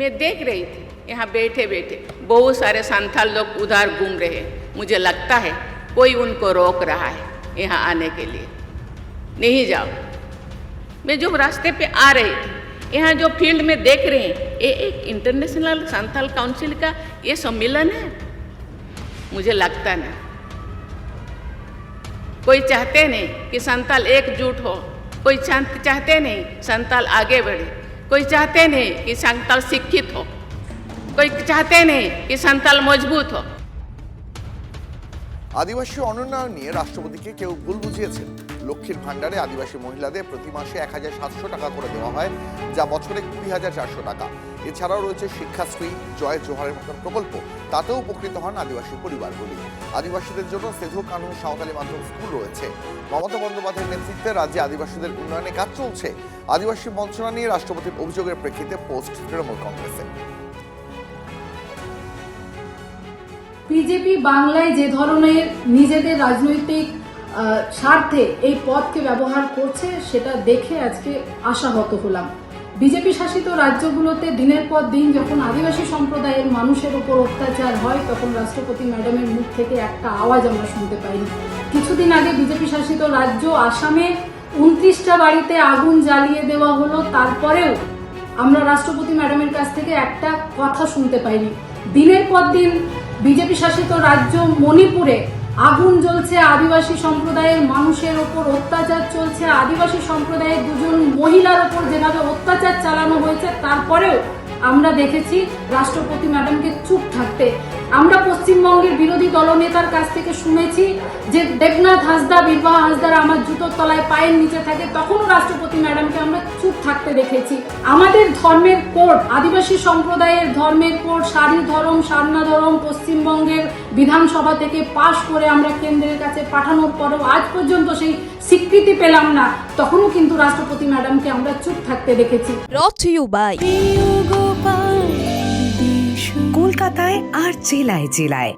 मैं देख रही थी यहाँ बैठे बैठे बहुत सारे संथाल लोग उधर घूम रहे हैं। मुझे लगता है कोई उनको रोक रहा है यहाँ आने के लिए, नहीं जाओ। मैं जो रास्ते पे आ रही थी, यहाँ जो फील्ड में देख रहे हैं, ये एक इंटरनेशनल संथाल काउंसिल का ये सम्मेलन है। मुझे लगता नहीं, कोई चाहते नहीं कि संथाल एकजुट हो, कोई चाहते नहीं संथाल आगे बढ़े, कोई चाहते नहीं कि संथाल शिक्षित हो, कोई चाहते नहीं कि संथाल मजबूत हो। আদিবাসী অনুন্নয়ন নিয়ে রাষ্ট্রপতিকে কেউ ভুল বুঝিয়েছেন। লক্ষ্মীর ভাণ্ডারে আদিবাসী মহিলাদের প্রতি মাসে ১,৭০০ টাকা করে দেওয়া হয়, যা বছরে ২,৪০০ টাকা। এছাড়াও রয়েছে শিক্ষাশ্রী, জয় জোহারের মতন প্রকল্প, তাতেও উপকৃত হন আদিবাসী পরিবারগুলি। আদিবাসীদের জন্য সেধু কানুন সাঁওতালি মাধ্যম স্কুল রয়েছে। মমতা বন্দ্যোপাধ্যায়ের নেতৃত্বে রাজ্যে আদিবাসীদের উন্নয়নে কাজ চলছে। আদিবাসী বঞ্চনা নিয়ে রাষ্ট্রপতির অভিযোগের প্রেক্ষিতে পোস্ট তৃণমূল কংগ্রেসে। বিজেপি বাংলায় যে ধরনের নিজেদের রাজনৈতিক স্বার্থে এই পদকে ব্যবহার করছে সেটা দেখে আজকে আশাহত হলাম। বিজেপি শাসিত রাজ্যগুলোতে দিনের পর দিন যখন আদিবাসী সম্প্রদায়ের মানুষের উপর অত্যাচার হয়, তখন রাষ্ট্রপতি ম্যাডামের মুখ থেকে একটা আওয়াজ আমরা শুনতে পাইনি। কিছুদিন আগে বিজেপি শাসিত রাজ্য আসামে ২৯টা বাড়িতে আগুন জ্বালিয়ে দেওয়া হলো, তারপরেও আমরা রাষ্ট্রপতি ম্যাডামের কাছ থেকে একটা কথা শুনতে পাইনি। দিনের পর দিন বিজেপি শাসিত রাজ্য মণিপুরে আগুন জ্বলছে, আদিবাসী সম্প্রদায়ের মানুষের ওপর অত্যাচার চলছে, আদিবাসী সম্প্রদায়ের দুজন মহিলার ওপর যেভাবে অত্যাচার চালানো হয়েছে, তারপরেও আমরা দেখেছি রাষ্ট্রপতি ম্যাডামকে চুপ থাকতে। আমরা পশ্চিমবঙ্গের বিরোধী দলনেতার কাছ থেকে শুনেছি যে দেবনাথ হাসদা, বিবাহ হাসদার আমার জুতোর তলায় পায়ের নিচে থাকে, তখনও রাষ্ট্রপতি ম্যাডামকে আমরা চুপ থাকতে দেখেছি। আমাদের ধর্মের কোড, আদিবাসী সম্প্রদায়ের ধর্মের কোড, সারি ধরম সারনা ধরম পশ্চিমবঙ্গের বিধানসভা থেকে পাশ করে আমরা কেন্দ্রের কাছে পাঠানোর পরেও আজ পর্যন্ত সেই স্বীকৃতি পেলাম না, তখনও কিন্তু রাষ্ট্রপতি ম্যাডামকে আমরা চুপ থাকতে দেখেছি। Brought to you by কলকাতায় আর জেলায় জেলায়।